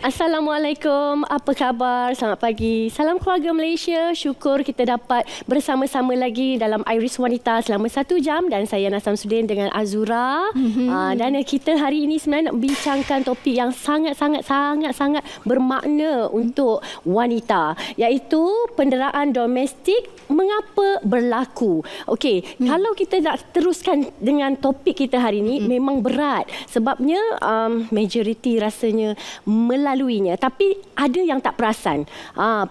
Assalamualaikum, apa khabar? Selamat pagi. Salam keluarga Malaysia. Syukur kita dapat bersama-sama lagi dalam Iris Wanita selama 1 jam dan saya Nasam Sudin dengan Azura. Dan kita hari ini sebenarnya nak bincangkan topik yang sangat bermakna untuk wanita, iaitu penderaan domestik mengapa berlaku. Okey, kalau kita nak teruskan dengan topik kita hari ini memang berat sebabnya majoriti rasanya melaluinya, tapi ada yang tak perasan.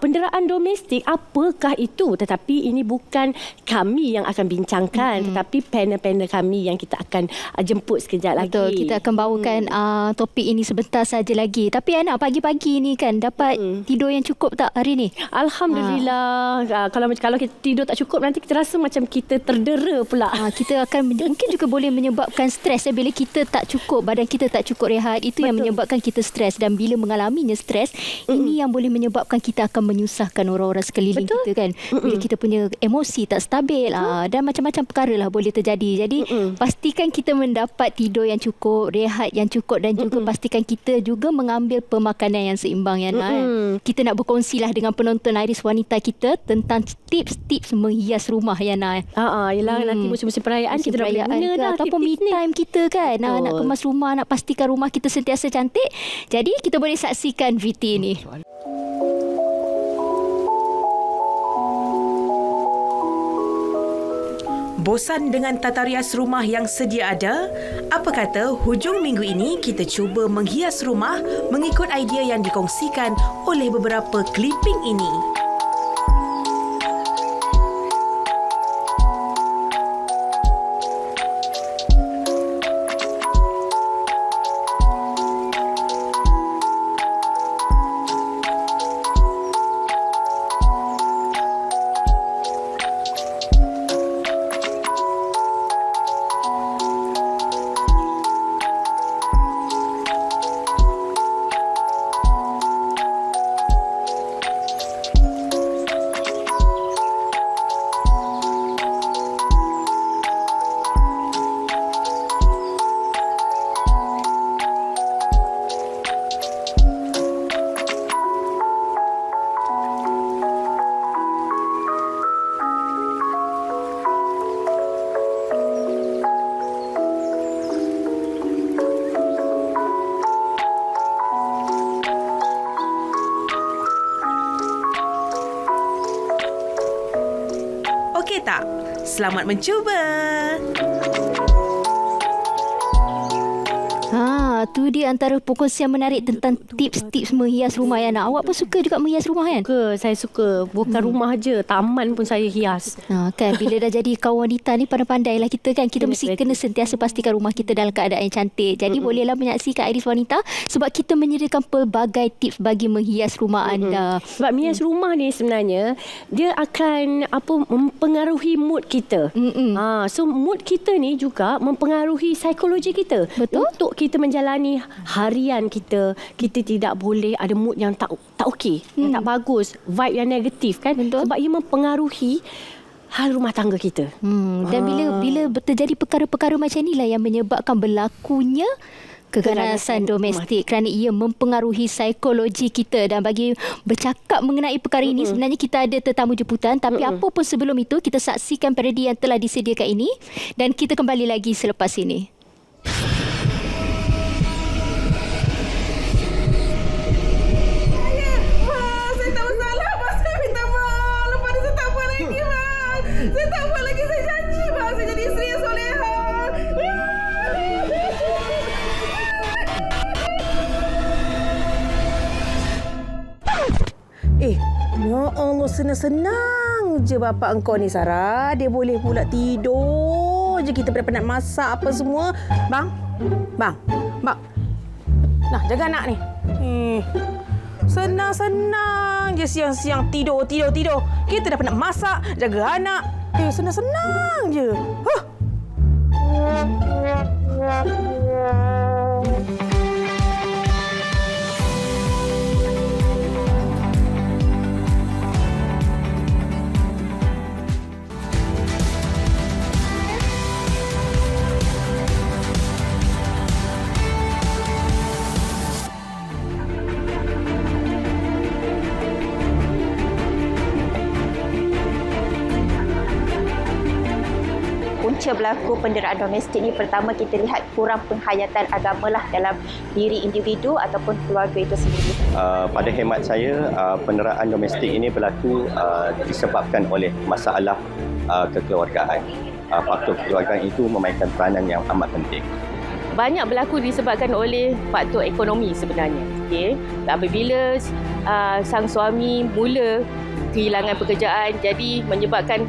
Penderaan domestik apakah itu? Tetapi ini bukan kami yang akan bincangkan, tetapi panel-panel kami yang kita akan jemput sekejap lagi. Betul, kita akan bawakan topik ini sebentar saja lagi. Tapi Ana, pagi-pagi ni kan dapat tidur yang cukup tak hari ni? Alhamdulillah. Kalau kita tidur tak cukup, nanti kita rasa macam kita terdera pula. Kita akan mungkin juga boleh menyebabkan stres. Bila kita tak cukup, badan kita tak cukup rehat, itu yang menyebabkan kita stres. Dan bila mengalaminya stres, ini yang boleh menyebabkan kita akan menyusahkan orang-orang sekeliling kita kan. Bila kita punya emosi tak stabil, dan macam-macam perkara lah boleh terjadi. Jadi pastikan kita mendapat tidur yang cukup, rehat yang cukup, dan juga pastikan kita juga mengambil pemakanan yang seimbang ya. Kita nak berkongsilah dengan penonton Iris Wanita kita tentang tips-tips menghias rumah ya Nah. Yelah, nanti musim-musim perayaan kita nak perayaan guna dah ataupun me time kita kan. Nak kemas rumah, nak pastikan rumah kita sentiasa cantik. Jadi kita boleh saksikan VT ni. Bosan dengan tata rias rumah yang sedia ada? Apa kata hujung minggu ini kita cuba menghias rumah mengikut idea yang dikongsikan oleh beberapa clipping ini. Okey tak? Selamat mencuba. Tu dia antara perkongsian menarik tentang tips-tips menghias rumah ya Nak. Awak pun suka juga menghias rumah kan? Saya suka. Bukan rumah je, taman pun saya hias. Kan bila dah jadi kaum wanita ni pandai-pandai lah kita kan. Kita mesti kena sentiasa pastikan rumah kita dalam keadaan yang cantik. Jadi bolehlah menyaksikan Iris Wanita sebab kita menyediakan pelbagai tips bagi menghias rumah anda. Sebab menghias rumah ni sebenarnya dia akan mempengaruhi mood kita. So mood kita ni juga mempengaruhi psikologi kita. Betul. Untuk kita menjalani harian kita tidak boleh ada mood yang tak okey, yang tak bagus, vibe yang negatif kan. Betul. Sebab ia mempengaruhi hal rumah tangga kita. Dan bila terjadi perkara-perkara macam inilah yang menyebabkan berlakunya keganasan domestik, kerana ia mempengaruhi psikologi kita. Dan bagi bercakap mengenai perkara ini, sebenarnya kita ada tetamu jemputan. Tapi apa pun sebelum itu, kita saksikan parodi yang telah disediakan ini dan kita kembali lagi selepas ini. Saya tak buat lagi, saya janji bang. Saya jadi isteri yang soleha. Ya Allah, senang-senang je bapa engkau ni Sarah. Dia boleh pula tidur je kita penat masak apa semua. Bang. Nah, jaga anak ni. Senang-senang je siang-siang tidur. Kita dah penat masak, jaga anak. Senang-senang je. Huh. Punca berlaku penderaan domestik ni, pertama kita lihat kurang penghayatan agama lah dalam diri individu ataupun keluarga itu sendiri. Pada hemat saya, penderaan domestik ini berlaku disebabkan oleh masalah kekeluargaan. Faktor kekeluargaan itu memainkan peranan yang amat penting. Banyak berlaku disebabkan oleh faktor ekonomi sebenarnya. Okay? Apabila sang suami mula kehilangan pekerjaan, jadi menyebabkan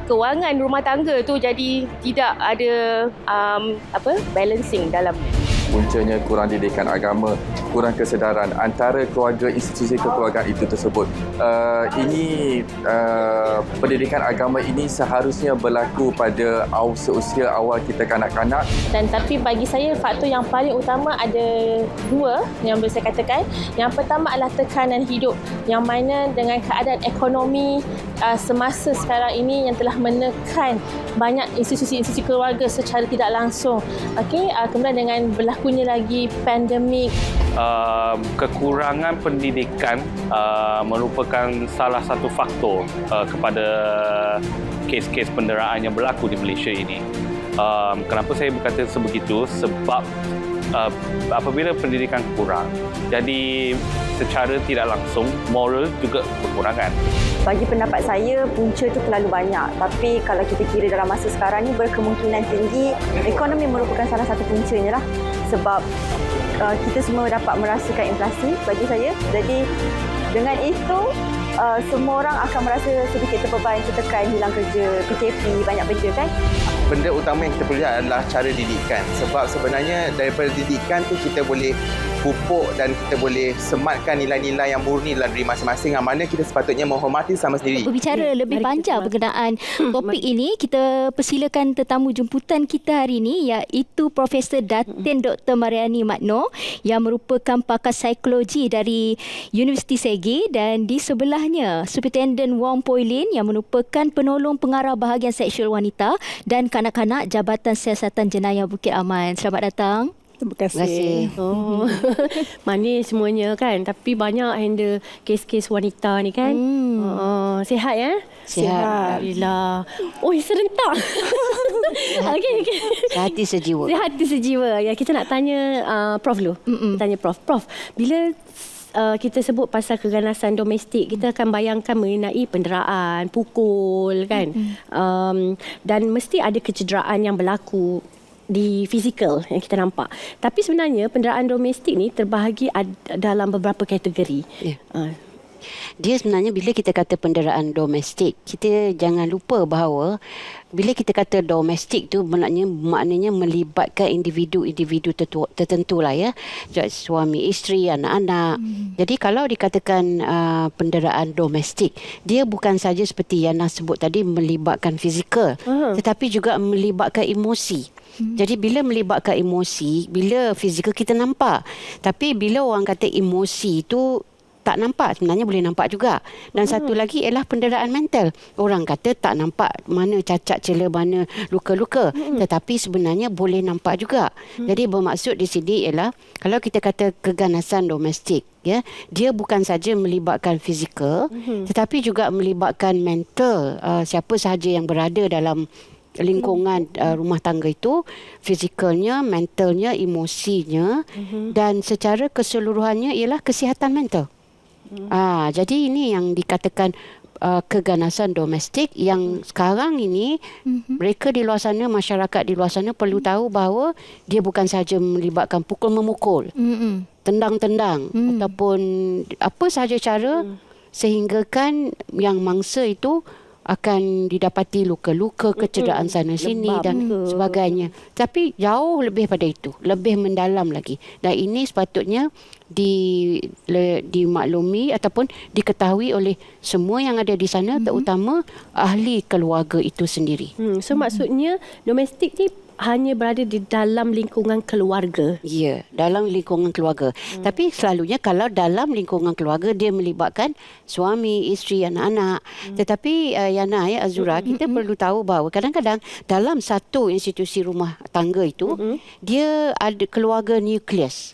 kewangan rumah tangga tu jadi tidak ada balancing dalamnya. Puncanya kurang didikan agama, kurang kesedaran antara keluarga, institusi kekeluargaan itu tersebut. Pendidikan agama ini seharusnya berlaku pada seusia awal kita kanak-kanak. Dan tapi bagi saya faktor yang paling utama ada dua yang boleh saya katakan. Yang pertama adalah tekanan hidup, yang mana dengan keadaan ekonomi semasa sekarang ini yang telah menekan banyak institusi-institusi keluarga secara tidak langsung. Kemudian dengan berlakunya lagi pandemik. Kekurangan pendidikan merupakan salah satu faktor kepada kes-kes penderaan yang berlaku di Malaysia ini. Kenapa saya berkata sebegitu? Sebab apabila pendidikan kurang, jadi secara tidak langsung moral juga berkurangan. Bagi pendapat saya, punca itu terlalu banyak. Tapi kalau kita kira dalam masa sekarang ni, berkemungkinan tinggi ekonomi merupakan salah satu puncanya lah. Sebab kita semua dapat merasakan inflasi bagi saya. Jadi dengan itu, semua orang akan merasa sedikit terbeban, tertekan, hilang kerja, PKP, banyak benda kan. Benda utama yang kita perlu lihat adalah cara didikan. Sebab sebenarnya daripada didikan tu kita boleh pupuk dan kita boleh sematkan nilai-nilai yang murni dalam diri masing-masing, yang mana kita sepatutnya menghormati sama sendiri. Berbicara lebih panjang berkenaan topik ini, kita persilakan tetamu jemputan kita hari ini, iaitu Profesor Datin Dr. Mariani Magno yang merupakan pakar psikologi dari Universiti Segi, dan di sebelahnya Superintendent Wong Poi Lin yang merupakan penolong pengarah bahagian seksual wanita dan kanak-kanak Jabatan Siasatan Jenayah Bukit Aman. Selamat datang. Terima kasih. Oh, manis semuanya kan. Tapi banyak handle kes-kes wanita ni kan. Sihat ya? Sihat. Alhamdulillah. Oh, serentak. Okey. Sehati sejiwa. Sehati sejiwa. Ya, kita nak tanya Prof dulu. Tanya Prof. Prof, bila kita sebut pasal keganasan domestik, kita akan bayangkan mengenai penderaan, pukul kan. Dan mesti ada kecederaan yang berlaku di fizikal yang kita nampak. Tapi sebenarnya penderaan domestik ni terbahagi dalam beberapa kategori. Yeah. Dia sebenarnya bila kita kata penderaan domestik, kita jangan lupa bahawa bila kita kata domestik tu maknanya melibatkan individu-individu tertentu lah ya. Suami, isteri, anak-anak. Jadi kalau dikatakan penderaan domestik, dia bukan saja seperti Yana sebut tadi melibatkan fizikal, tetapi juga melibatkan emosi. Jadi bila melibatkan emosi, bila fizikal kita nampak. Tapi bila orang kata emosi itu tak nampak, sebenarnya boleh nampak juga. Dan satu lagi ialah penderaan mental. Orang kata tak nampak mana cacat cela, mana luka-luka. Tetapi sebenarnya boleh nampak juga. Jadi bermaksud di sini ialah kalau kita kata keganasan domestik, ya, dia bukan saja melibatkan fizikal, tetapi juga melibatkan mental. Siapa sahaja yang berada dalam lingkungan rumah tangga itu, fizikalnya, mentalnya, emosinya, dan secara keseluruhannya ialah kesihatan mental. Jadi ini yang dikatakan keganasan domestik yang sekarang ini mereka di luar sana, masyarakat di luar sana perlu tahu bahawa dia bukan sahaja melibatkan pukul-memukul, tendang-tendang ataupun apa sahaja cara sehinggakan yang mangsa itu akan didapati luka-luka, kecederaan sana sini dan sebagainya. Tapi jauh lebih pada itu, lebih mendalam lagi. Dan ini sepatutnya dimaklumi ataupun diketahui oleh semua yang ada di sana, terutama ahli keluarga itu sendiri. So maksudnya domestik ni hanya berada di dalam lingkungan keluarga. Ya, dalam lingkungan keluarga. Tapi selalunya kalau dalam lingkungan keluarga dia melibatkan suami, isteri, anak-anak. Tetapi Yana, Azura, kita perlu tahu bahawa kadang-kadang dalam satu institusi rumah tangga itu dia ada keluarga nukleus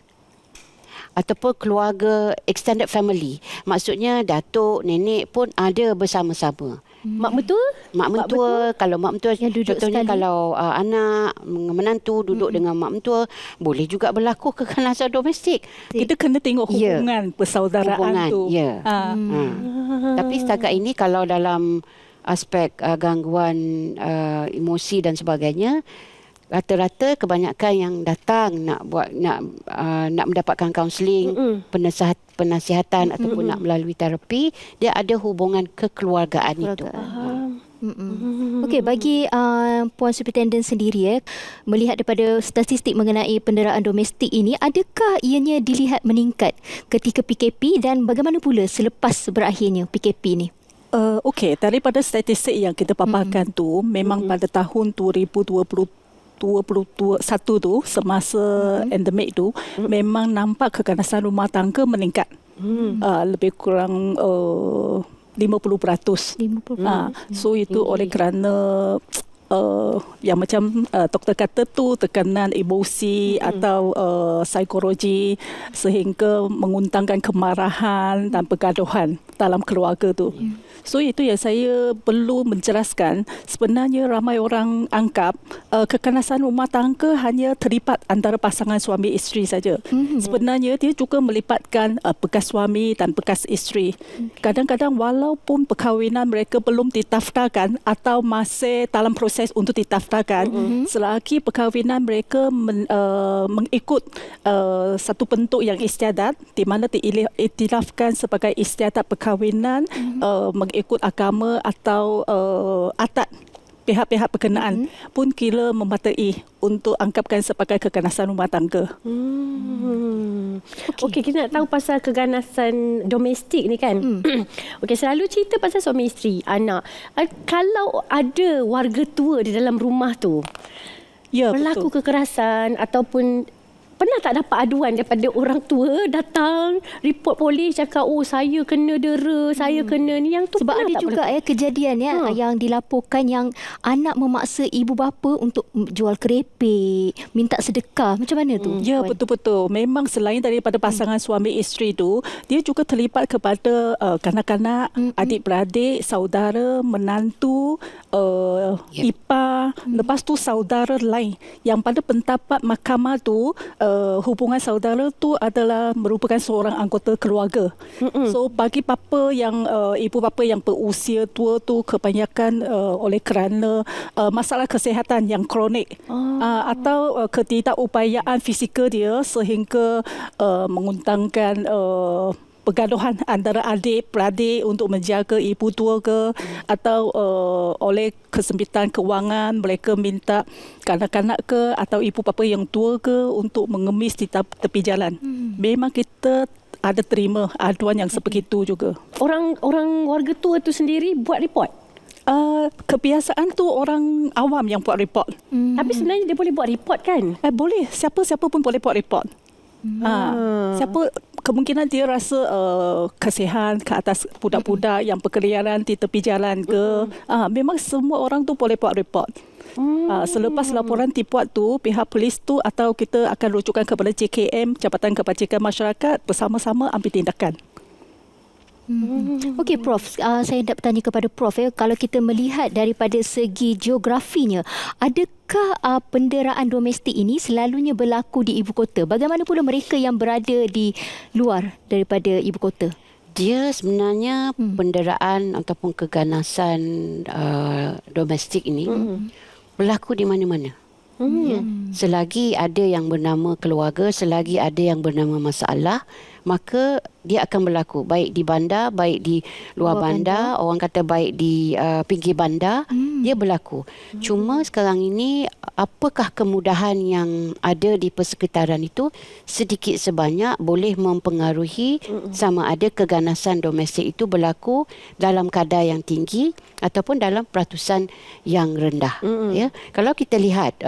ataupun keluarga extended family. Maksudnya datuk, nenek pun ada bersama-sama. Mak mentua? Mak mentua, kalau mak mentua Yang duduk contohnya sekali. kalau anak menantu duduk dengan mak mentua, boleh juga berlaku kekanasan domestik. Kita kena tengok Ya. hubungan persaudaraan Hubungan, tu. ya. Tapi setakat ini kalau dalam aspek gangguan emosi dan sebagainya, rata-rata kebanyakan yang datang nak mendapatkan kaunseling, penasihatan ataupun nak melalui terapi, dia ada hubungan kekeluargaan itu. Okey, bagi Puan Superintendent sendiri melihat daripada statistik mengenai penderaan domestik ini, adakah ianya dilihat meningkat ketika PKP dan bagaimana pula selepas berakhirnya PKP ni? Okey, daripada statistik yang kita paparkan tu, memang pada tahun 2021 tu, semasa endemik tu, memang nampak kekanasan rumah tangga meningkat. Lebih kurang 50%. So itu oleh kerana yang macam doktor kata tu, tekanan emosi atau psikologi sehingga menguntangkan kemarahan dan pergaduhan dalam keluarga tu. So itu yang saya perlu menjelaskan, sebenarnya ramai orang anggap kekanasan rumah tangga hanya terlibat antara pasangan suami isteri saja. Sebenarnya dia juga melibatkan bekas suami dan bekas isteri. Kadang-kadang walaupun perkahwinan mereka belum ditaftarkan atau masih dalam proses untuk ditaftarkan, selagi perkahwinan mereka mengikut satu bentuk yang istiadat, di mana diiktirafkan sebagai istiadat perkahwinan, mengikut agama atau adat pihak-pihak berkenaan, pun kira mematai untuk anggapkan sebagai keganasan rumah tangga. Okey, kita nak tahu pasal keganasan domestik ni kan. Okey, selalu cerita pasal suami isteri, anak. Kalau ada warga tua di dalam rumah tu, berlaku kekerasan ataupun pernah tak dapat aduan daripada orang tua datang report polis cakap saya kena dera, saya kena ni, yang tu sebab ada juga kejadian yang dilaporkan yang anak memaksa ibu bapa untuk jual kerepek, minta sedekah. Macam mana tu? Ya, betul-betul. Memang selain daripada pasangan suami isteri tu, dia juga terlibat kepada kanak-kanak, adik-beradik, saudara, menantu, ipar, lepas tu saudara lain yang pada pendapat mahkamah tu hubungan saudara tu adalah merupakan seorang anggota keluarga. So bagi bapa yang ibu bapa yang berusia tua tu kebanyakan oleh kerana masalah kesihatan yang kronik atau ketidakupayaan fizikal dia sehingga menguntangkan pergaduhan antara adik-beradik untuk menjaga ibu tua ke, atau oleh kesempitan kewangan mereka minta kanak-kanak ke atau ibu bapa yang tua ke untuk mengemis di tepi jalan. Memang kita ada terima aduan yang sebegitu juga. Orang warga tua tu sendiri buat report? Kebiasaan tu orang awam yang buat report. Tapi sebenarnya dia boleh buat report kan? Boleh, siapa-siapa pun boleh buat report. Siapa kemungkinan dia rasa kasihan ke atas budak-budak yang berkeliaran di tepi jalan ke, memang semua orang tu boleh buat report. Selepas laporan dibuat tu, pihak polis tu atau kita akan rujukan kepada JKM, Jabatan Kebajikan Masyarakat, bersama-sama ambil tindakan. Okey Prof, saya nak bertanya kepada Prof, kalau kita melihat daripada segi geografinya, adakah penderaan domestik ini selalunya berlaku di ibu kota? Bagaimana pula mereka yang berada di luar daripada ibu kota? Dia sebenarnya penderaan ataupun keganasan domestik ini berlaku di mana-mana. Selagi ada yang bernama keluarga, selagi ada yang bernama masalah, maka dia akan berlaku baik di bandar, baik di luar bandar, orang kata baik di pinggir bandar, dia berlaku. Cuma sekarang ini apakah kemudahan yang ada di persekitaran itu sedikit sebanyak boleh mempengaruhi sama ada keganasan domestik itu berlaku dalam kadar yang tinggi ataupun dalam peratusan yang rendah. Ya, kalau kita lihat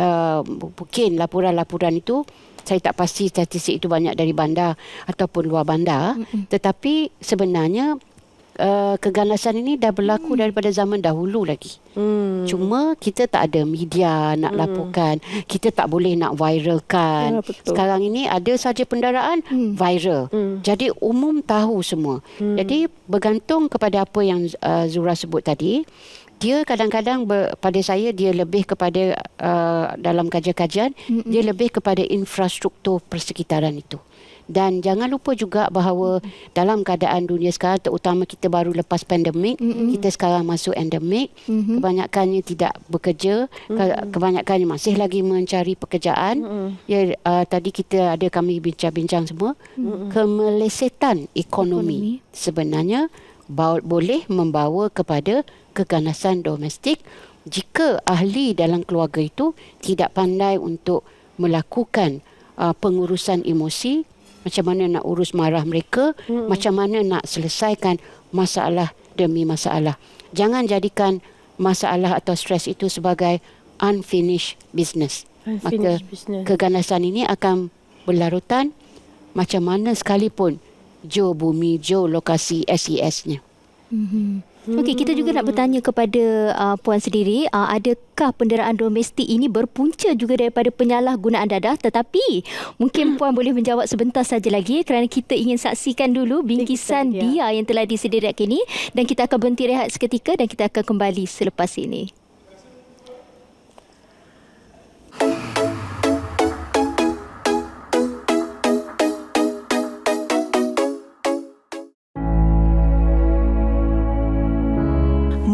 mungkin laporan-laporan itu, saya tak pasti statistik itu banyak dari bandar ataupun luar bandar, tetapi sebenarnya keganasan ini dah berlaku daripada zaman dahulu lagi. Cuma kita tak ada media nak laporkan, kita tak boleh nak viralkan. Sekarang ini ada saja pendaraan viral. Jadi umum tahu semua. Jadi bergantung kepada apa yang Zura sebut tadi. Dia kadang-kadang pada saya dia lebih kepada dalam kajian-kajian dia lebih kepada infrastruktur persekitaran itu. Dan jangan lupa juga bahawa dalam keadaan dunia sekarang, terutama kita baru lepas pandemik, kita sekarang masuk endemik, kebanyakannya tidak bekerja, kebanyakannya masih lagi mencari pekerjaan. Ya, tadi kami bincang-bincang semua, kemelesetan ekonomi sebenarnya boleh membawa kepada keganasan domestik jika ahli dalam keluarga itu tidak pandai untuk melakukan pengurusan emosi, macam mana nak urus marah mereka, macam mana nak selesaikan masalah demi masalah. Jangan jadikan masalah atau stres itu sebagai unfinished business. Maka keganasan ini akan berlarutan macam mana sekalipun jauh bumi, jauh lokasi SES-nya. Okey, kita juga nak bertanya kepada Puan sendiri, adakah penderaan domestik ini berpunca juga daripada penyalahgunaan dadah? Tetapi mungkin Puan boleh menjawab sebentar saja lagi kerana kita ingin saksikan dulu bingkisan dia yang telah disediakan ini, dan kita akan berhenti rehat seketika dan kita akan kembali selepas ini.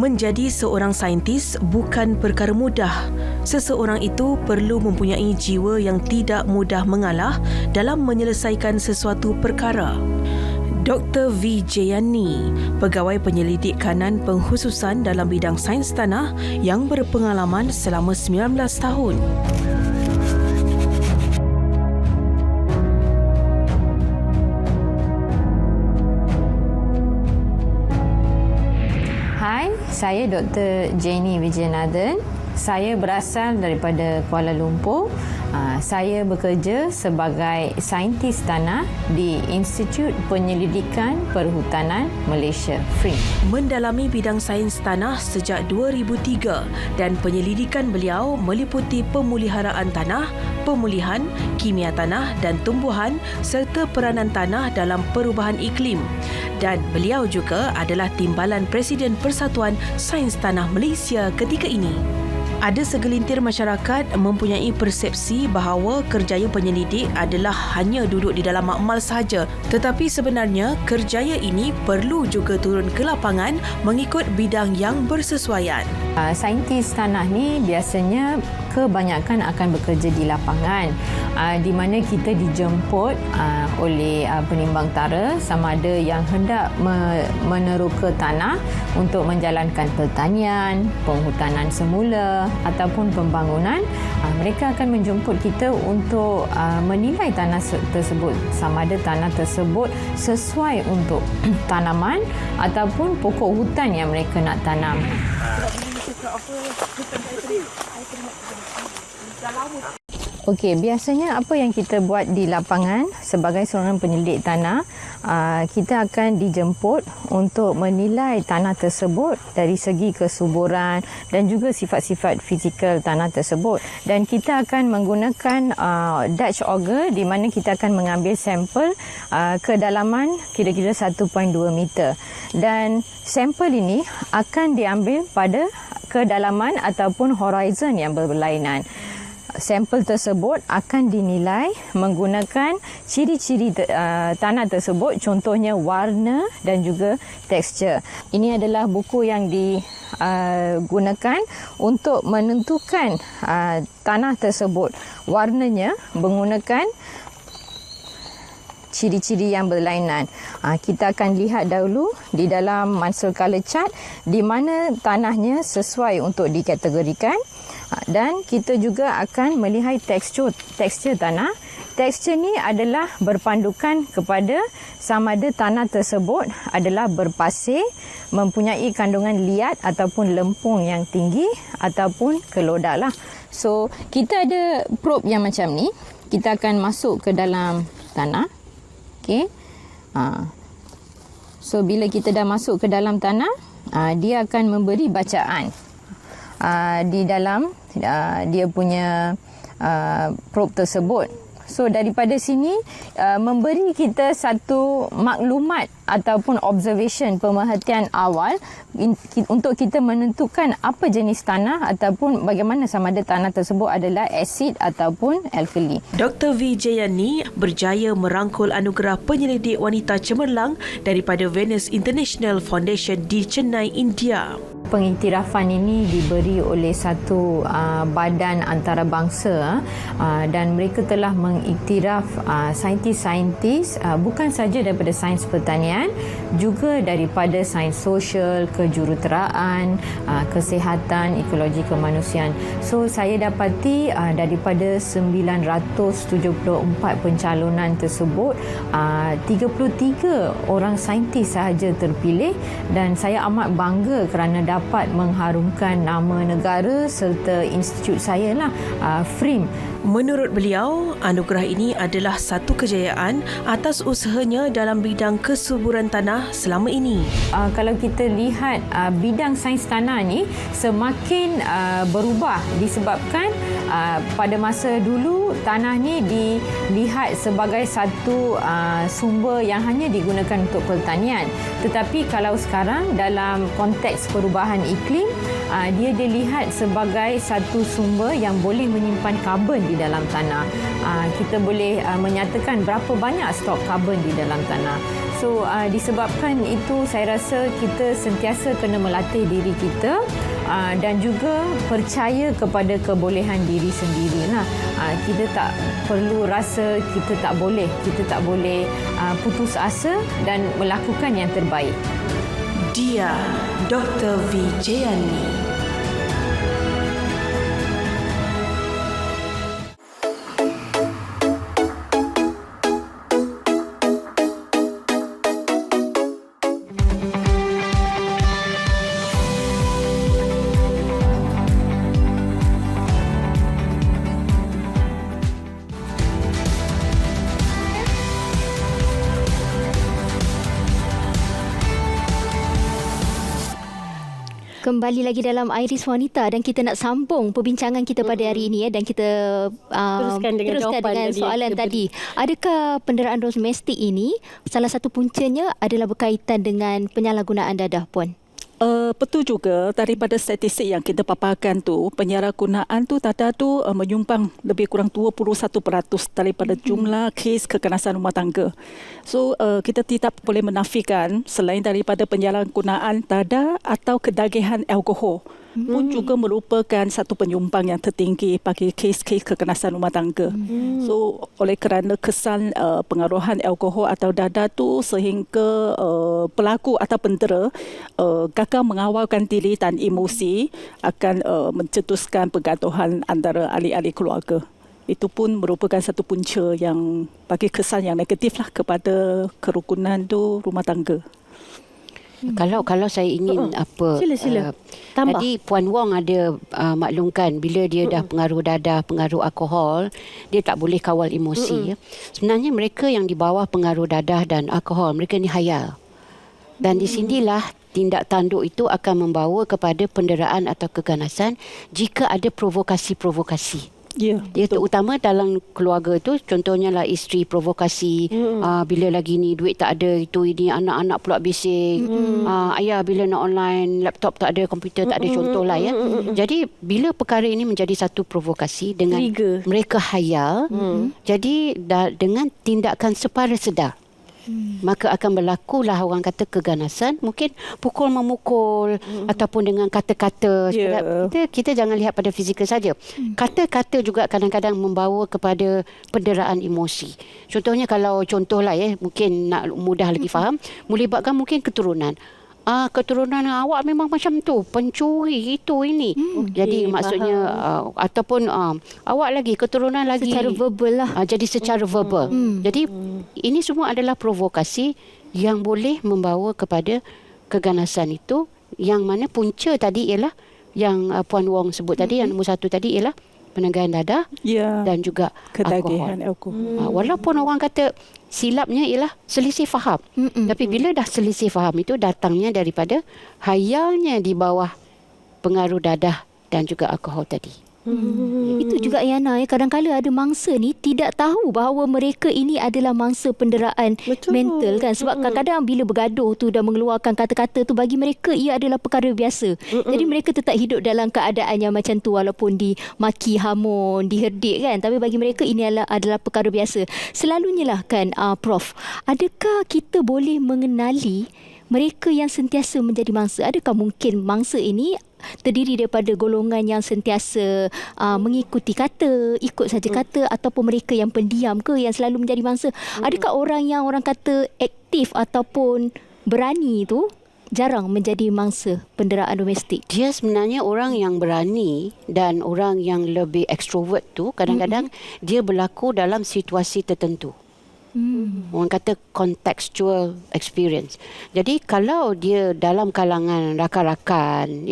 Menjadi seorang saintis bukan perkara mudah. Seseorang itu perlu mempunyai jiwa yang tidak mudah mengalah dalam menyelesaikan sesuatu perkara. Dr. V. Jayani, pegawai penyelidik kanan pengkhususan dalam bidang sains tanah yang berpengalaman selama 19 tahun. Hai, saya Dr. Jayani Wijanathan. Saya berasal daripada Kuala Lumpur. Saya bekerja sebagai saintis tanah di Institut Penyelidikan Perhutanan Malaysia, FRIM. Mendalami bidang sains tanah sejak 2003 dan penyelidikan beliau meliputi pemeliharaan tanah, pemulihan, kimia tanah dan tumbuhan serta peranan tanah dalam perubahan iklim. Dan beliau juga adalah timbalan Presiden Persatuan Sains Tanah Malaysia ketika ini. Ada segelintir masyarakat mempunyai persepsi bahawa kerjaya penyelidik adalah hanya duduk di dalam makmal sahaja. Tetapi sebenarnya kerjaya ini perlu juga turun ke lapangan mengikut bidang yang bersesuaian. Saintis tanah ni biasanya kebanyakan akan bekerja di lapangan, di mana kita dijemput oleh penimbang tara sama ada yang hendak meneroka tanah untuk menjalankan pertanian, penghutanan semula ataupun pembangunan. Mereka akan menjemput kita untuk menilai tanah tersebut sama ada tanah tersebut sesuai untuk tanaman ataupun pokok hutan yang mereka nak tanam. Okey, biasanya apa yang kita buat di lapangan sebagai seorang penyelidik tanah, kita akan dijemput untuk menilai tanah tersebut dari segi kesuburan dan juga sifat-sifat fizikal tanah tersebut. Dan kita akan menggunakan Dutch auger di mana kita akan mengambil sampel kedalaman kira-kira 1.2 meter. Dan sampel ini akan diambil pada kedalaman ataupun horizon yang berlainan. Sampel tersebut akan dinilai menggunakan ciri-ciri tanah tersebut, contohnya warna dan juga tekstur. Ini adalah buku yang digunakan untuk menentukan tanah tersebut. Warnanya menggunakan ciri-ciri yang berlainan. Kita akan lihat dahulu di dalam Munsell Color Chart di mana tanahnya sesuai untuk dikategorikan. Dan kita juga akan melihat tekstur tanah. Tekstur ni adalah berpandukan kepada sama ada tanah tersebut adalah berpasir, mempunyai kandungan liat ataupun lempung yang tinggi ataupun kelodak lah. So, kita ada probe yang macam ni. Kita akan masuk ke dalam tanah. Okey. So, bila kita dah masuk ke dalam tanah, dia akan memberi bacaan di dalam dia punya probe tersebut. So daripada sini memberi kita satu maklumat ataupun observation, pemerhatian awal untuk kita menentukan apa jenis tanah ataupun bagaimana sama ada tanah tersebut adalah asid ataupun alkali. Dr. Vijayani berjaya merangkul anugerah penyelidik wanita cemerlang daripada Venus International Foundation di Chennai, India. Pengiktirafan ini diberi oleh satu badan antarabangsa dan mereka telah mengiktiraf saintis-saintis bukan saja daripada sains pertanian, juga daripada sains sosial, kejuruteraan, kesihatan, ekologi kemanusiaan. So saya dapati daripada 974 pencalonan tersebut 33 orang saintis sahaja terpilih dan saya amat bangga kerana dapat mengharumkan nama negara serta institut saya lah, FRIM. Menurut beliau, anugerah ini adalah satu kejayaan atas usahanya dalam bidang kesuburan tanah selama ini. Kalau kita lihat bidang sains tanah ni semakin berubah disebabkan pada masa dulu tanah ni dilihat sebagai satu sumber yang hanya digunakan untuk pertanian. Tetapi kalau sekarang dalam konteks perubahan iklim, dia dilihat sebagai satu sumber yang boleh menyimpan karbon di dalam tanah. Kita boleh menyatakan berapa banyak stok karbon di dalam tanah. So disebabkan itu saya rasa kita sentiasa kena melatih diri kita dan juga percaya kepada kebolehan diri sendirilah. Kita tak perlu rasa kita tak boleh putus asa dan melakukan yang terbaik. Dia Dr. Vijayani. Kembali lagi dalam Iris Wanita dan kita nak sambung perbincangan kita pada hari ini dan kita teruskan dengan soalan tadi. Adakah penderaan domestik ini salah satu puncanya adalah berkaitan dengan penyalahgunaan dadah, Puan? Betul juga daripada statistik yang kita paparkan tu, penyalahgunaan tu dadah tu menyumbang lebih kurang 21% daripada jumlah kes kekerasan rumah tangga. So kita tidak boleh menafikan selain daripada penyalahgunaan dadah atau kedagihan alkohol pun juga merupakan satu penyumbang yang tertinggi bagi kes-kes kekerasan rumah tangga. So oleh kerana kesan pengaruhan alkohol atau dadah tu sehingga pelaku atau pendera gagal mengawalkan diri dan emosi akan mencetuskan pergaduhan antara ahli-ahli keluarga. Itu pun merupakan satu punca yang bagi kesan yang negatif lah kepada kerukunan tu rumah tangga. Kalau saya ingin Sila. Tambah. Tadi Puan Wong ada maklumkan bila dia dah pengaruh dadah, pengaruh alkohol, dia tak boleh kawal emosi. Sebenarnya mereka yang di bawah pengaruh dadah dan alkohol, mereka ni hayal. Dan di sinilah tindak tanduk itu akan membawa kepada penderaan atau keganasan jika ada provokasi-provokasi. Ya, dia terutama dalam keluarga tu, contohnya lah isteri provokasi, bila lagi ni duit tak ada, itu ini, anak-anak pula bising, ayah bila nak online, laptop tak ada, komputer tak ada, contohlah ya. Jadi bila perkara ini menjadi satu provokasi dengan mereka hayal, jadi dengan tindakan separa sedar, maka akan berlakulah orang kata keganasan, mungkin pukul memukul ataupun dengan kata-kata. Kita jangan lihat pada fizikal saja. Kata-kata juga kadang-kadang membawa kepada penderaan emosi. Contohnya kalau contohlah mungkin nak mudah lagi faham, melibatkan mungkin keturunan. Keturunan awak memang macam tu, pencuri itu ini. Jadi maksudnya ataupun awak lagi keturunan lagi secara verbal lah. Jadi secara verbal. Jadi ini semua adalah provokasi yang boleh membawa kepada keganasan itu, yang mana punca tadi ialah yang Puan Wong sebut tadi, yang nombor 1 tadi ialah penegangan dadah dan juga ketagihan alkohol. Walaupun orang kata silapnya ialah selisih faham. Tapi bila dah selisih faham itu datangnya daripada hayalnya di bawah pengaruh dadah dan juga alkohol tadi. Itu juga Yana, kadang-kala ada mangsa ni tidak tahu bahawa mereka ini adalah mangsa penderaan mental kan, sebab kadang-kadang bila bergaduh tu dan mengeluarkan kata-kata tu, bagi mereka ia adalah perkara biasa. Jadi mereka tetap hidup dalam keadaan yang macam tu walaupun dimaki, hamun, diherdik kan, tapi bagi mereka ini adalah perkara biasa. Selalunya lah kan Prof, adakah kita boleh mengenali mereka yang sentiasa menjadi mangsa? Adakah mungkin mangsa ini terdiri daripada golongan yang sentiasa mengikuti kata, ikut saja kata, ataupun mereka yang pendiam ke yang selalu menjadi mangsa? Adakah orang yang orang kata aktif ataupun berani tu jarang menjadi mangsa penderaan domestik? Dia sebenarnya orang yang berani dan orang yang lebih ekstrovert tu kadang-kadang dia berlaku dalam situasi tertentu. Orang kata contextual experience. Jadi kalau dia dalam kalangan rakan-rakan,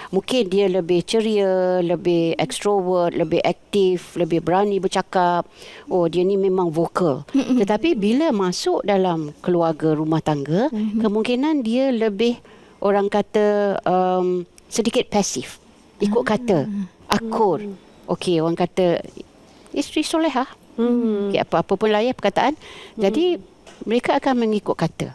mungkin dia lebih ceria, lebih ekstrovert, lebih aktif, lebih berani bercakap. Dia ni memang vokal. Tetapi bila masuk dalam keluarga rumah tangga, kemungkinan dia lebih orang kata sedikit pasif, ikut kata, akur. Okey, orang kata isteri solehah. Apa-apa pun lah perkataan. Jadi mereka akan mengikut kata.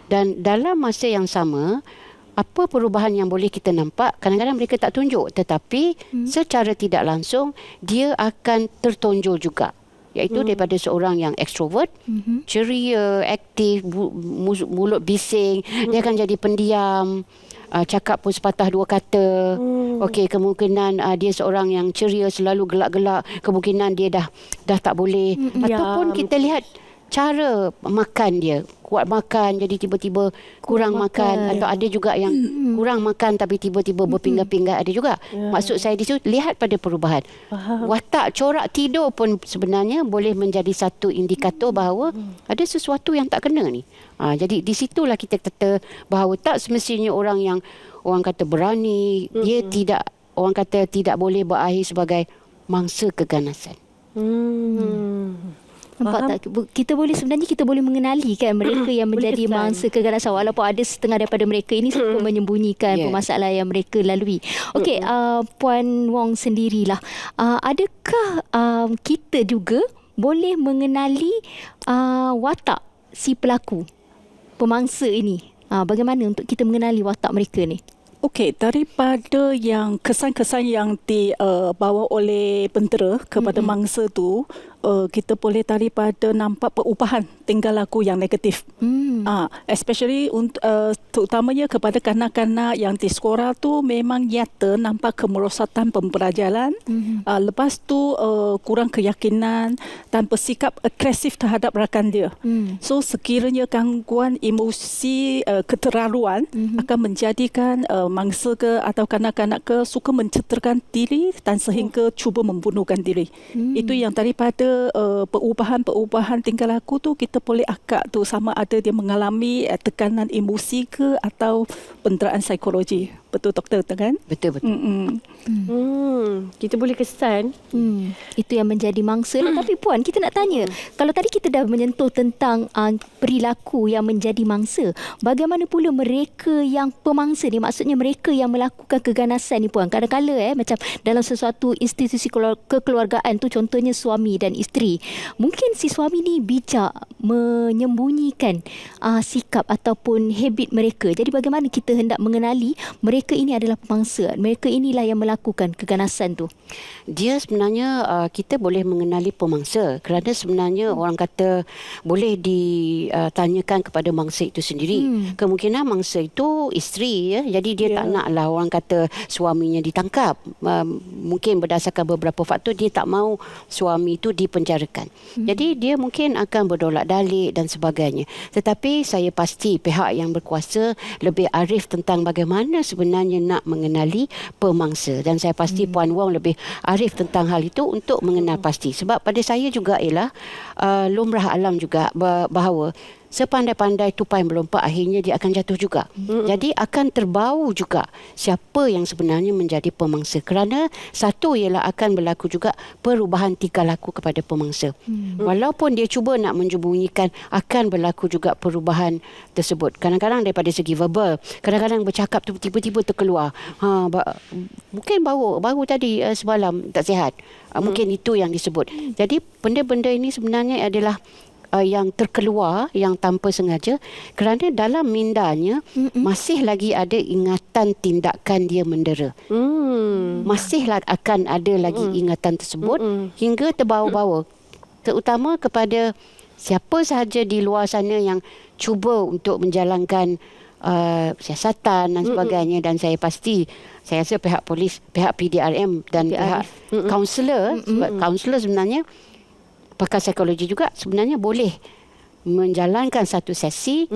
Dan dalam masa yang sama, apa perubahan yang boleh kita nampak, kadang-kadang mereka tak tunjuk, tetapi secara tidak langsung dia akan tertonjol juga, iaitu daripada seorang yang ekstrovert, ceria, aktif, mulut bising, dia akan jadi pendiam, cakap pun sepatah dua kata. Okey, kemungkinan dia seorang yang ceria, selalu gelak-gelak, kemungkinan dia dah tak boleh. Ataupun kita lihat cara makan dia, kuat makan jadi tiba-tiba kurang makan. Atau ada juga yang kurang makan tapi tiba-tiba berpinggan-pinggan, ada juga. Maksud saya di situ, lihat pada perubahan. Watak, corak tidur pun sebenarnya boleh menjadi satu indikator bahawa ada sesuatu yang tak kena ni. Jadi di situlah kita kata bahawa tak semestinya orang yang orang kata berani, dia tidak, orang kata tidak boleh berakhir sebagai mangsa keganasan. Nampak tak? Kita boleh mengenali kan mereka yang menjadi mangsa keganasan, walaupun ada setengah daripada mereka ini suka menyembunyikan permasalahan yang mereka lalui. Okey, Puan Wong sendirilah, adakah kita juga boleh mengenali watak si pelaku pemangsa ini? Bagaimana untuk kita mengenali watak mereka ni? Okey, daripada yang kesan-kesan yang dibawa oleh pentera kepada mangsa tu, kita boleh daripada nampak perubahan tingkah laku yang negatif. Especially terutamanya kepada kanak-kanak yang di sekolah tu memang nyata nampak kemerosotan pembelajaran. Lepas tu kurang keyakinan dan bersikap agresif terhadap rakan dia. So sekiranya gangguan emosi keterlaluan akan menjadikan mangsa ke atau kanak-kanak ke suka mencederakan diri dan sehingga cuba membunuhkan diri. Itu yang daripada perubahan-perubahan tingkah laku tu kita boleh akak tu sama ada dia mengalami tekanan emosi ke atau penderaan psikologi. Betul doktor kan? Betul. Kita boleh kesan. Itu yang menjadi mangsa. Tapi Puan, kita nak tanya, kalau tadi kita dah menyentuh tentang perilaku yang menjadi mangsa, bagaimana pula mereka yang pemangsa ni, maksudnya mereka yang melakukan keganasan ni Puan? Kadang-kadang macam dalam sesuatu institusi kekeluargaan tu, contohnya suami dan isteri, mungkin si suami ni bijak menyembunyikan sikap ataupun habit mereka. Jadi bagaimana kita hendak mengenali mereka mereka ini adalah pemangsa. Mereka inilah yang melakukan keganasan tu. Dia sebenarnya kita boleh mengenali pemangsa kerana sebenarnya orang kata boleh ditanyakan kepada mangsa itu sendiri. Kemungkinan mangsa itu isteri, ya. Jadi dia tak naklah orang kata suaminya ditangkap. Mungkin berdasarkan beberapa faktor dia tak mahu suami itu dipenjarakan. Jadi dia mungkin akan berdolak dalik dan sebagainya. Tetapi saya pasti pihak yang berkuasa lebih arif tentang bagaimana sebenarnya nak mengenali pemangsa, dan saya pasti Puan Wong lebih arif tentang hal itu untuk mengenal pasti. Sebab pada saya juga ialah lumrah alam juga bahawa sepandai-pandai tupai melompat, akhirnya dia akan jatuh juga. Jadi akan terbau juga siapa yang sebenarnya menjadi pemangsa. Kerana satu ialah akan berlaku juga perubahan tingkah laku kepada pemangsa. Walaupun dia cuba nak menjembunyikan, akan berlaku juga perubahan tersebut. Kadang-kadang daripada segi verbal, kadang-kadang bercakap tu tiba-tiba terkeluar. Mungkin baru tadi semalam tak sihat. Mungkin itu yang disebut. Jadi benda-benda ini sebenarnya adalah yang terkeluar, yang tanpa sengaja, kerana dalam mindanya masih lagi ada ingatan tindakan dia mendera. Masih akan ada lagi ingatan tersebut hingga terbawa-bawa, terutama kepada siapa sahaja di luar sana yang cuba untuk menjalankan siasatan dan sebagainya. Dan saya pasti, saya rasa pihak polis, pihak PDRM dan pihak kaunselor, sebab kaunselor sebenarnya pakar psikologi juga sebenarnya boleh menjalankan satu sesi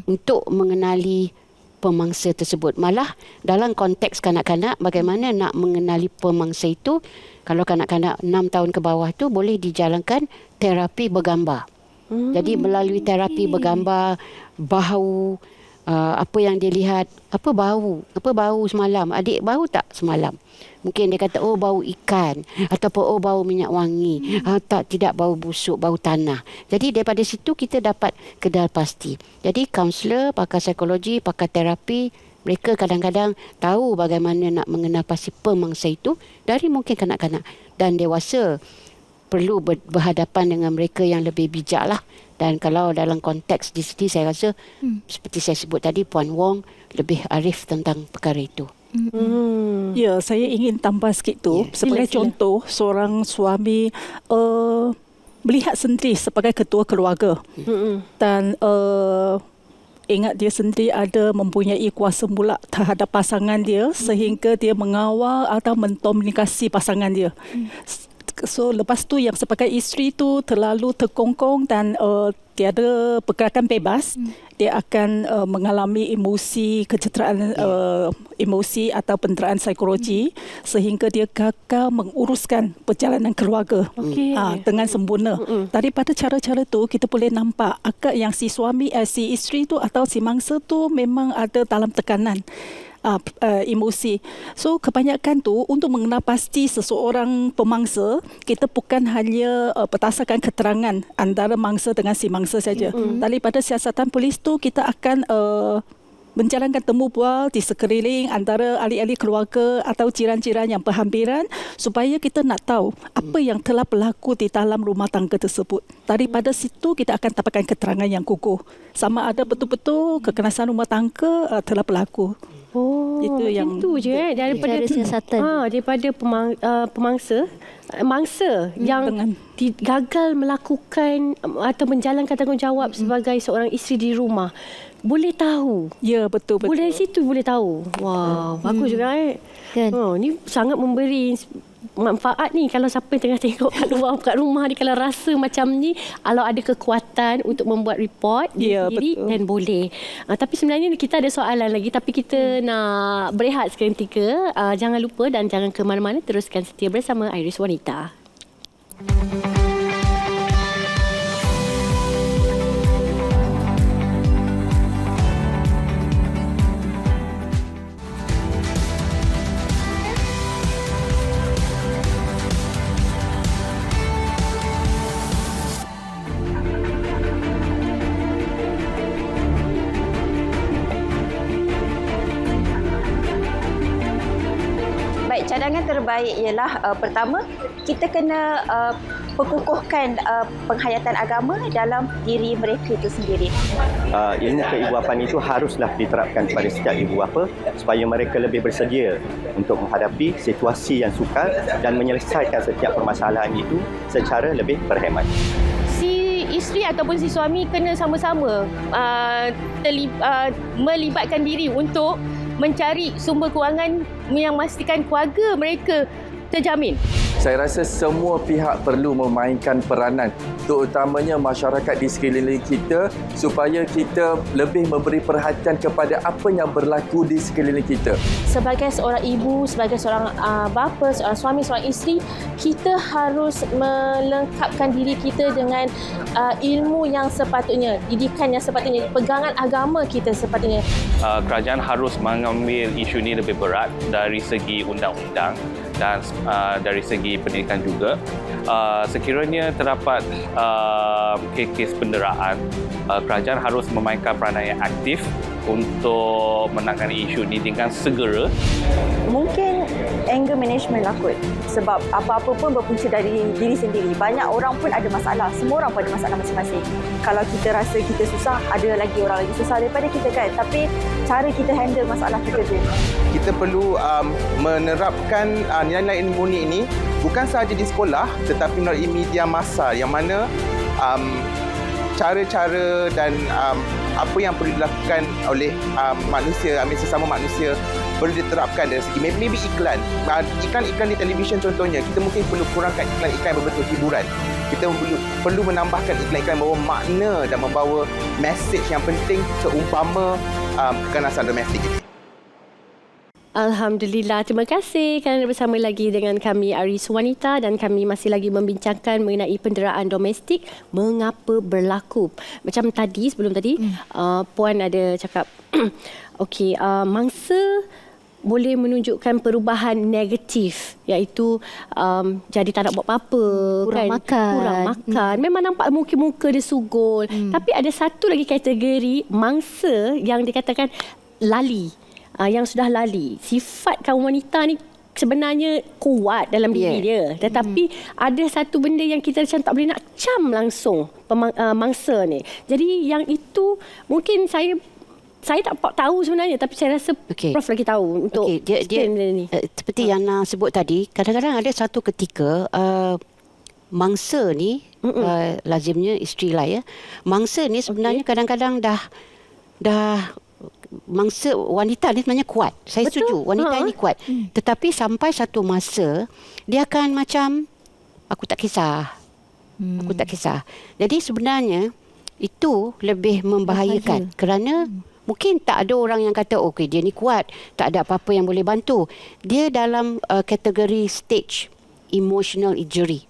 untuk mengenali pemangsa tersebut. Malah dalam konteks kanak-kanak, bagaimana nak mengenali pemangsa itu, kalau kanak-kanak 6 tahun ke bawah tu boleh dijalankan terapi bergambar. Jadi melalui terapi bergambar, bau, apa yang dia lihat, apa bau semalam, adik bau tak semalam? Mungkin dia kata, oh bau ikan, ataupun oh bau minyak wangi, tidak bau busuk, bau tanah. Jadi daripada situ kita dapat kedal pasti. Jadi kaunselor, pakar psikologi, pakar terapi, mereka kadang-kadang tahu bagaimana nak mengenal pasti pemangsa itu dari mungkin kanak-kanak. Dan dewasa perlu berhadapan dengan mereka yang lebih bijak lah. Dan kalau dalam konteks di sini, saya rasa seperti saya sebut tadi, Puan Wong lebih arif tentang perkara itu. Ya, saya ingin tambah sikit tu. Sebagai contoh, seorang suami melihat sendiri sebagai ketua keluarga. Dan ingat dia sendiri ada mempunyai kuasa mutlak terhadap pasangan dia, sehingga dia mengawal atau mendominasi pasangan dia. So lepas tu yang sebagai isteri tu terlalu terkongkong dan tiada pergerakan bebas, dia akan mengalami emosi, kecederaan emosi atau penderaan psikologi, sehingga dia gagal menguruskan perjalanan keluarga dengan sempurna. Daripada cara-cara tu kita boleh nampak akak yang si suami, si isteri tu atau si mangsa tu memang ada dalam tekanan emosi. So kebanyakan tu untuk mengenal pasti seseorang pemangsa, kita bukan hanya berdasarkan keterangan antara mangsa dengan si mangsa saja. Daripada siasatan polis tu kita akan menjalankan temu bual di sekeliling antara ahli-ahli keluarga atau jiran-jiran yang berhampiran, supaya kita nak tahu apa yang telah berlaku di dalam rumah tangga tersebut. Daripada situ kita akan dapatkan keterangan yang kukuh sama ada betul-betul kekerasan rumah tangga telah berlaku. Itu yang itu je daripada siasatan. Daripada mangsa yang gagal melakukan atau menjalankan tanggungjawab sebagai seorang isteri di rumah. Boleh tahu. Ya, betul. Boleh situ boleh tahu. Wah, bagus juga kan. Ni sangat memberi manfaat ni kalau siapa tengah tengok kat luar kat rumah ni, kalau rasa macam ni, kalau ada kekuatan untuk membuat report sendiri, dan boleh. Tapi sebenarnya kita ada soalan lagi, tapi kita nak berehat seketika. Jangan lupa dan jangan ke mana-mana, teruskan setia bersama Iris Wanita. Cadangan terbaik ialah pertama, kita kena perkukuhkan penghayatan agama dalam diri mereka itu sendiri. Ilmu keibuapan itu haruslah diterapkan kepada setiap ibu bapa supaya mereka lebih bersedia untuk menghadapi situasi yang sukar dan menyelesaikan setiap permasalahan itu secara lebih berhemat. Si isteri ataupun si suami kena sama-sama melibatkan diri untuk mencari sumber kewangan yang memastikan keluarga mereka terjamin. Saya rasa semua pihak perlu memainkan peranan, terutamanya masyarakat di sekeliling kita, supaya kita lebih memberi perhatian kepada apa yang berlaku di sekeliling kita. Sebagai seorang ibu, sebagai seorang bapa, seorang suami, seorang isteri, kita harus melengkapkan diri kita dengan ilmu yang sepatutnya, didikan yang sepatutnya, pegangan agama kita sepatutnya. Kerajaan harus mengambil isu ini lebih berat dari segi undang-undang dan dari segi pendidikan juga. Sekiranya terdapat kes-kes penderaan, kerajaan harus memainkan peranan yang aktif untuk menangani isu ini dengan segera. Mungkin anger management lah kot. Sebab apa-apa pun berpunca dari diri sendiri. Banyak orang pun ada masalah. Semua orang pun ada masalah masing-masing. Kalau kita rasa kita susah, ada lagi orang lagi susah daripada kita kan. Tapi cara kita handle masalah kita tu. Kita perlu menerapkan nilai-nilai murni ini bukan sahaja di sekolah tetapi melalui media massa yang mana cara-cara dan apa yang perlu dilakukan oleh manusia, sesama manusia perlu diterapkan dari segi maybe iklan di televisyen contohnya. Kita mungkin perlu kurangkan iklan-iklan yang berbentuk hiburan. Kita perlu menambahkan iklan-iklan yang membawa makna dan membawa mesej yang penting seumpama keganasan domestik ini. Alhamdulillah, terima kasih kerana bersama lagi dengan kami Aris Wanita dan kami masih lagi membincangkan mengenai penderaan domestik, mengapa berlaku. Macam tadi, sebelum tadi, Puan ada cakap, okey, mangsa boleh menunjukkan perubahan negatif, iaitu jadi tak nak buat apa-apa, kurang makan. Memang nampak muka-muka dia sugul. Tapi ada satu lagi kategori mangsa yang dikatakan lali. Yang sudah lali. Sifat kaum wanita ni sebenarnya kuat dalam diri dia. Tetapi ada satu benda yang kita macam tak boleh nak cam langsung mangsa ni. Jadi yang itu mungkin saya tak tahu sebenarnya, tapi saya rasa Prof lagi tahu untuk explain benda ni. Seperti yang Ana sebut tadi, kadang-kadang ada satu ketika mangsa ni, lazimnya isteri lah ya. Mangsa ni sebenarnya kadang-kadang dah mangsa wanita ni sebenarnya kuat. Saya setuju wanita ini kuat. Tetapi sampai satu masa dia akan macam aku tak kisah. Aku tak kisah. Jadi sebenarnya itu lebih membahayakan kerana mungkin tak ada orang yang kata okey dia ni kuat, tak ada apa-apa yang boleh bantu. Dia dalam kategori stage emotional injury.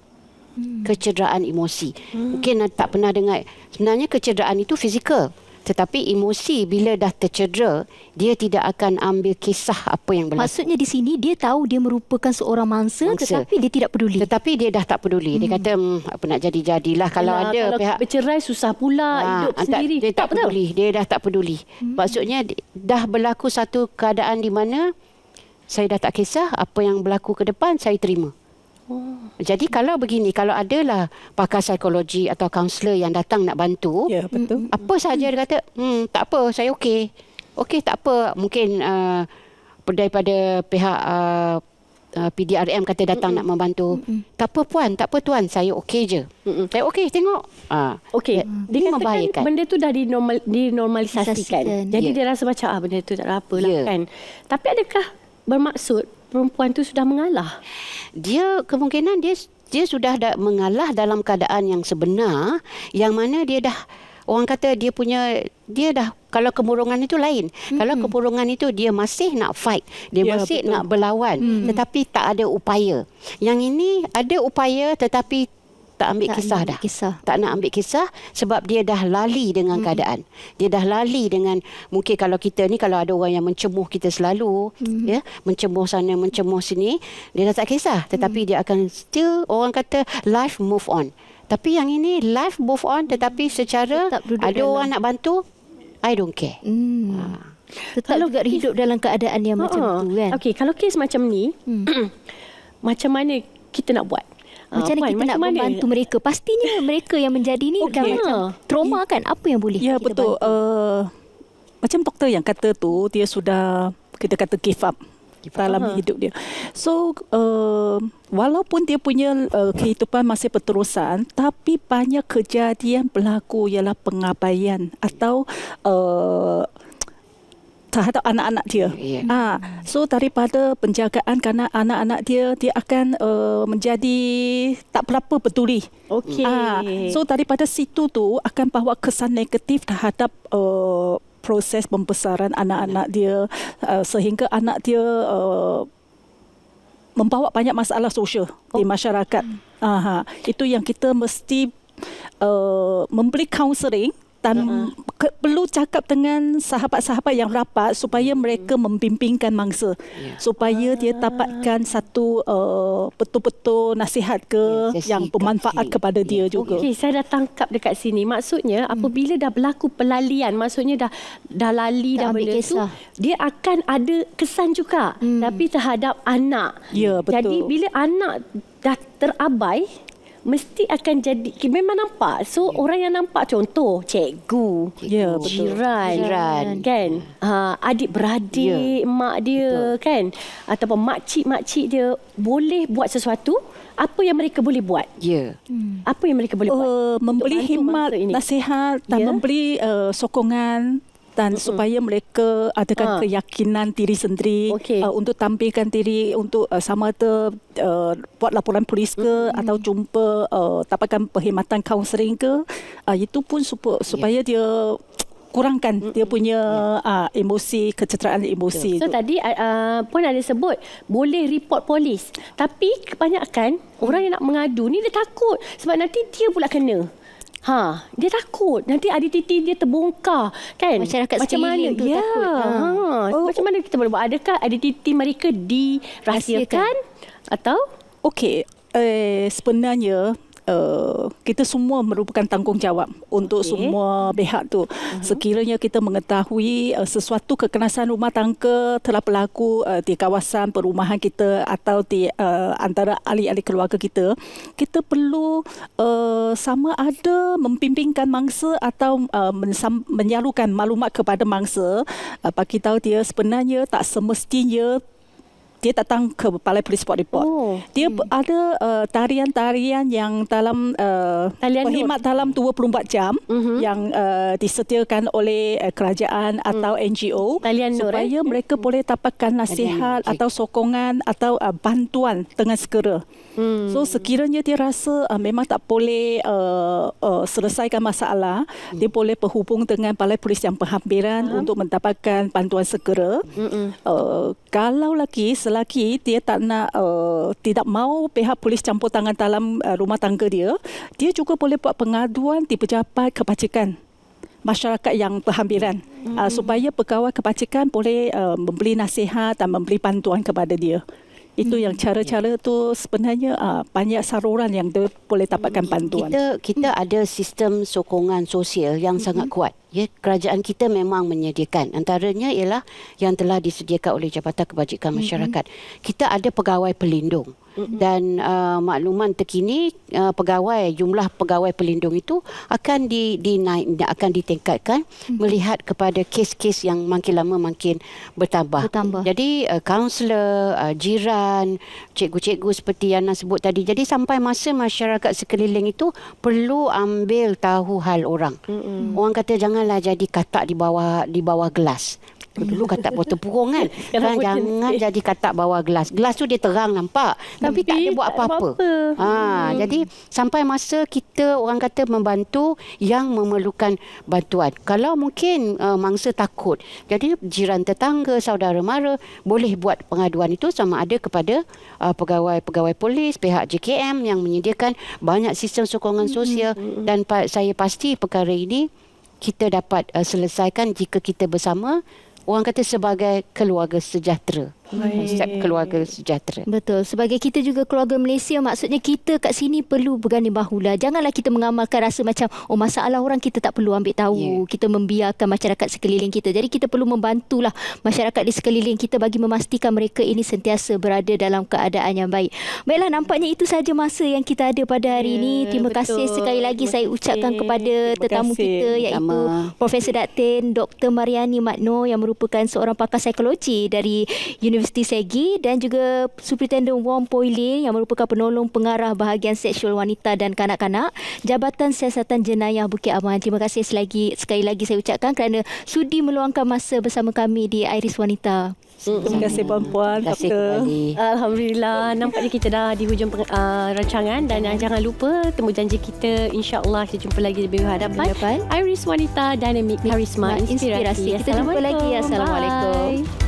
Kecederaan emosi. Mungkin tak pernah dengar. Sebenarnya kecederaan itu fizikal. Tetapi emosi bila dah tercedera, dia tidak akan ambil kisah apa yang berlaku. Maksudnya di sini dia tahu dia merupakan seorang mangsa. Tetapi dia tidak peduli. Tetapi dia dah tak peduli. Dia kata apa nak jadi-jadilah. Kalau ada pihak bercerai susah pula hidup sendiri. Dia tak peduli. Dia dah tak peduli. Maksudnya dah berlaku satu keadaan di mana saya dah tak kisah apa yang berlaku ke depan, saya terima. Jadi kalau begini, kalau adalah pakar psikologi atau kaunselor yang datang nak bantu, betul. Apa sahaja dia kata, tak apa, saya okey. Okey, tak apa. Mungkin daripada pihak PDRM kata datang nak membantu. Tak apa puan, tak apa tuan, saya okey je. Saya okey, tengok. Okey, dia membahayakan. Benda tu dah dinormalisasikan. Jadi dia rasa macam benda tu tak ada apalah kan. Tapi adakah bermaksud perempuan tu sudah mengalah? Dia kemungkinan dia sudah mengalah dalam keadaan yang sebenar, yang mana dia dah, orang kata dia dah, kalau kemurungan itu lain. Kalau kemurungan itu dia masih nak fight, dia masih nak berlawan, tetapi tak ada upaya. Yang ini ada upaya tetapi tak ambil kisah dah. Tak nak ambil kisah sebab dia dah lali dengan keadaan. Dia dah lali dengan, mungkin kalau kita ni, kalau ada orang yang mencemuh kita selalu, ya, mencemuh sana, mencemuh sini, dia dah tak kisah. Tetapi dia akan still, orang kata life move on. Tapi yang ini life move on tetapi secara ada orang nak bantu, I don't care. Tetap juga hidup dalam keadaan yang macam tu kan. Okey, kalau kes macam ni, macam mana kita nak buat? Macam mana kita nak membantu mereka? Pastinya mereka yang menjadi ni dah macam trauma kan? Apa yang boleh Ya, kita betul. Macam doktor yang kata tu, dia sudah, kita kata give up dalam hidup dia. So, walaupun dia punya kehidupan masih berterusan, tapi banyak kejadian berlaku ialah pengabaian atau terhadap anak-anak dia. So daripada penjagaan kerana anak-anak dia akan menjadi tak berapa peduli. So daripada situ tu akan bawa kesan negatif terhadap proses pembesaran anak-anak dia, sehingga anak dia membawa banyak masalah sosial di masyarakat. Itu yang kita mesti memberi counselling dan perlu cakap dengan sahabat-sahabat yang rapat supaya mereka membimbingkan mangsa, supaya dia dapatkan satu betul-betul nasihat yang bermanfaat kepada dia juga. Okey, saya dah tangkap dekat sini. Maksudnya apabila dah berlaku pelalian, maksudnya dah lali dah benda tu, dia akan ada kesan juga tapi terhadap anak. Ya, betul. Jadi bila anak dah terabai, mesti akan jadi, memang nampak. So orang yang nampak, contoh cikgu, jiran kan, adik-beradik, mak dia kan, ataupun makcik-makcik dia boleh buat sesuatu. Apa yang mereka boleh buat? Apa yang mereka boleh buat? Memberi khidmat, nasihat dan memberi sokongan, dan supaya mereka adakan keyakinan diri sendiri untuk tampilkan diri, untuk sama ada buat laporan polis ke atau jumpa dapatkan perkhidmatan kaunseling ke, itu pun supaya dia kurangkan dia punya emosi, kecederaan emosi. So tadi pun ada sebut boleh report polis, tapi kebanyakan orang yang nak mengadu ni dia takut sebab nanti dia pula kena. Dia takut nanti identiti dia terbongkar kan. Masyarakat macam mana tu takut. Macam mana kita boleh buat? Adakah identiti mereka dirahsiakan atau sebenarnya kita semua merupakan tanggungjawab untuk semua pihak tu. Sekiranya kita mengetahui sesuatu kekerasan rumah tangga telah berlaku di kawasan perumahan kita atau di antara ahli-ahli keluarga kita, kita perlu sama ada membimbingkan mangsa atau menyalukan maklumat kepada mangsa, bagi tahu dia sebenarnya tak semestinya dia datang ke Balai Polis Sport Report. Dia ada tarian-tarian yang dalam berkhidmat dalam 24 jam yang disediakan oleh kerajaan atau NGO supaya mereka boleh dapatkan nasihat atau sokongan atau bantuan dengan segera. So sekiranya dia rasa memang tak boleh selesaikan masalah, dia boleh berhubung dengan Balai Polis yang berhampiran untuk mendapatkan bantuan segera. Kalau lagi selagi dia tidak mau pihak polis campur tangan dalam rumah tangga dia juga boleh buat pengaduan di pejabat kebajikan masyarakat yang berhampiran, supaya pegawai kebajikan boleh memberi nasihat dan memberi bantuan kepada dia. Itu yang cara-cara tu sebenarnya banyak saluran yang dia boleh dapatkan bantuan. Kita ada sistem sokongan sosial yang sangat kuat. Kerajaan kita memang menyediakan. Antaranya ialah yang telah disediakan oleh Jabatan Kebajikan Masyarakat. Kita ada pegawai pelindung. Dan makluman terkini jumlah pegawai pelindung itu akan akan ditingkatkan melihat kepada kes-kes yang makin lama makin bertambah. Jadi kaunselor, jiran, cikgu-cikgu seperti Yana sebut tadi. Jadi sampai masa masyarakat sekeliling itu perlu ambil tahu hal orang. Orang kata janganlah jadi katak di bawah gelas. Dulu katak botol purung kan. Jangan jadi katak bawah gelas. Gelas tu dia terang nampak, tapi tak ada buat apa-apa. Jadi sampai masa kita orang kata membantu yang memerlukan bantuan. Kalau mungkin mangsa takut, jadi jiran tetangga, saudara mara boleh buat pengaduan itu sama ada kepada pegawai polis, pihak JKM yang menyediakan banyak sistem sokongan sosial. Dan saya pasti perkara ini kita dapat selesaikan jika kita bersama, orang kata sebagai keluarga sejahtera. konsep keluarga sejahtera. Betul. Sebagai kita juga keluarga Malaysia, maksudnya kita kat sini perlu berganding bahulah. Janganlah kita mengamalkan rasa macam masalah orang kita tak perlu ambil tahu. Kita membiarkan masyarakat sekeliling kita. Jadi kita perlu membantulah masyarakat di sekeliling kita bagi memastikan mereka ini sentiasa berada dalam keadaan yang baik. Baiklah, nampaknya itu sahaja masa yang kita ada pada hari ini. Terima kasih sekali lagi saya ucapkan kepada tetamu kita iaitu Profesor Datin Dr. Mariani Matno yang merupakan seorang pakar psikologi dari Universiti Segi dan juga Superintendent Wong Poi Lin yang merupakan penolong pengarah bahagian seksual wanita dan kanak-kanak Jabatan Siasatan Jenayah Bukit Aman. Terima kasih sekali lagi saya ucapkan kerana sudi meluangkan masa bersama kami di Iris Wanita. Terima kasih puan-puan. Terima kasih kembali. Alhamdulillah, nampaknya kita dah di hujung rancangan dan jangan lupa temu janji kita, insya-Allah kita jumpa lagi lebih hadapan. Iris Wanita Dynamic Karisma Inspirasi. Kita jumpa lagi. Assalamualaikum. Bye.